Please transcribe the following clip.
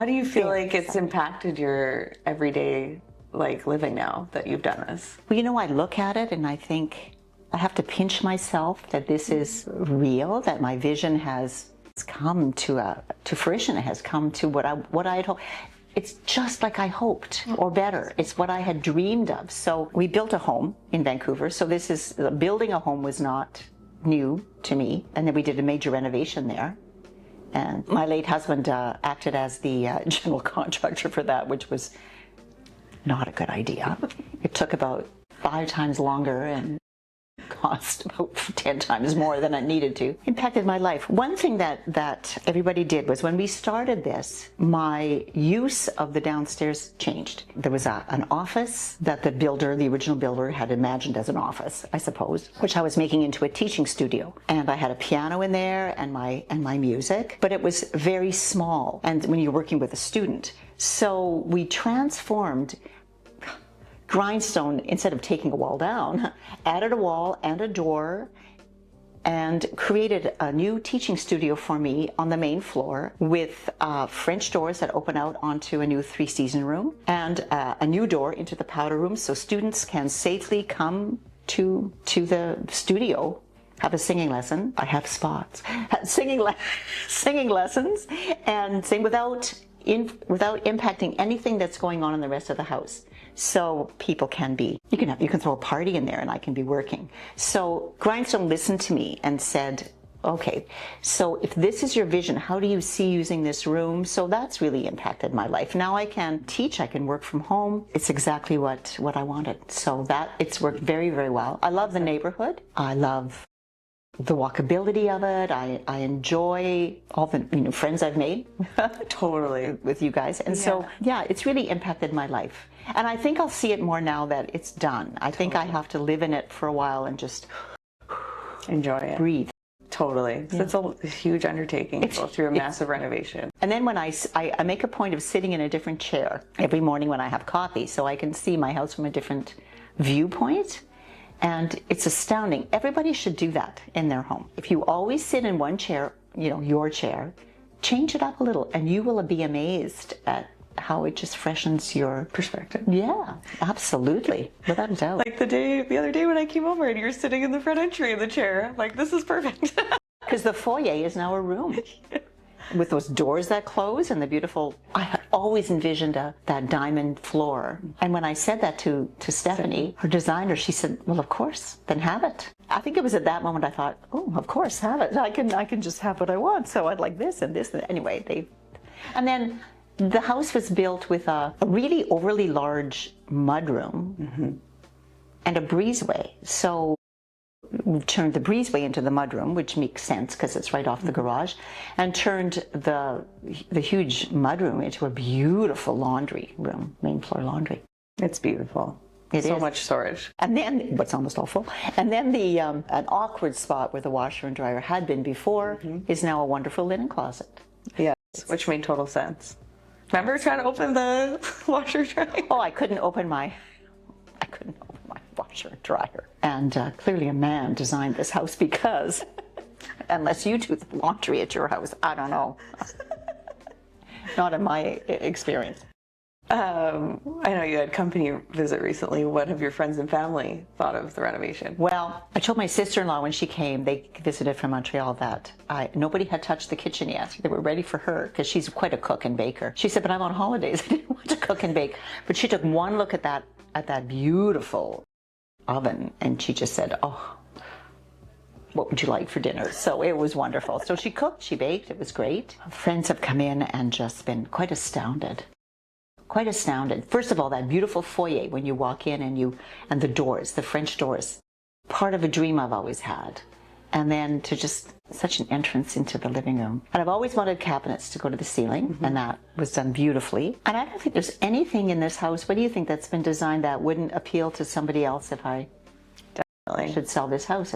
How do you feel like it's impacted your everyday living now that you've done this? Well, you know, I look at it and I think I have to pinch myself that this is real, that my vision has come to fruition. It has come to what I had hoped. It's just like I hoped, or better. It's what I had dreamed of. So we built a home in Vancouver. So building a home was not new to me. And then we did a major renovation there. And my late husband acted as the general contractor for that, which was not a good idea. It took about 5 times longer and cost about 10 times more than it needed to. Impacted my life. One thing that everybody did was when we started this, my use of the downstairs changed. There was an office that the original builder had imagined as an office, I suppose, which I was making into a teaching studio. And I had a piano in there and my music, but it was very small. And when you're working with a student, so we transformed Grindstone, instead of taking a wall down, added a wall and a door and created a new teaching studio for me on the main floor with French doors that open out onto a new 3-season room and a new door into the powder room so students can safely come to the studio, have a singing lesson. I have spots. Singing lessons and sing without impacting anything that's going on in the rest of the house. So people can you can throw a party in there and I can be working. So Grindstone listened to me and said, okay, so if this is your vision, how do you see using this room? So that's really impacted my life. Now I can teach, I can work from home. It's exactly what I wanted. So it's worked very, very well. I love the neighborhood. I love the walkability of it. I enjoy all the friends I've made totally with you guys. And so, yeah, it's really impacted my life. And I think I'll see it more now that it's done. I think I have to live in it for a while and just enjoy it. Breathe. Totally. So it's a huge undertaking to go through a massive renovation. And then when I make a point of sitting in a different chair every morning when I have coffee so I can see my house from a different viewpoint. And it's astounding. Everybody should do that in their home. If you always sit in one chair, your chair, change it up a little and you will be amazed at how it just freshens your perspective. Yeah, absolutely. Without a doubt. Like the other day when I came over and you're sitting in the front entry of the chair, I'm like, this is perfect. Because the foyer is now a room. With those doors that close and the beautiful, I had always envisioned that diamond floor. And when I said that to Stephanie, her designer, she said, well, of course, then have it. I think it was at that moment I thought, oh, of course, have it. I can just have what I want. So I'd like this and this. Anyway, and then the house was built with a really overly large mudroom and a breezeway. So we turned the breezeway into the mudroom, which makes sense because it's right off the garage, and turned the huge mudroom into a beautiful laundry room, main floor laundry. It's beautiful. It's so much storage. And then, what's almost all full, and then an awkward spot where the washer and dryer had been before is now a wonderful linen closet. Yes, which made total sense. Remember trying to open the washer dryer? Oh, I couldn't open my washer and dryer. And clearly a man designed this house because unless you do the laundry at your house, I don't know. Not in my experience. I know you had company visit recently. What have your friends and family thought of the renovation? Well, I told my sister-in-law when she came, they visited from Montreal, that nobody had touched the kitchen yet. They were ready for her because she's quite a cook and baker. She said, but I'm on holidays. I didn't want to cook and bake. But she took one look at that beautiful oven and she just said, oh, what would you like for dinner? So it was wonderful. So she cooked, she baked, it was great. Friends have come in and just been quite astounded. Quite astounded. First of all, that beautiful foyer when you walk in and the doors, the French doors, part of a dream I've always had. And then to just such an entrance into the living room. And I've always wanted cabinets to go to the ceiling, and that was done beautifully. And I don't think there's anything in this house, what do you think, that's been designed that wouldn't appeal to somebody else if I should sell this house?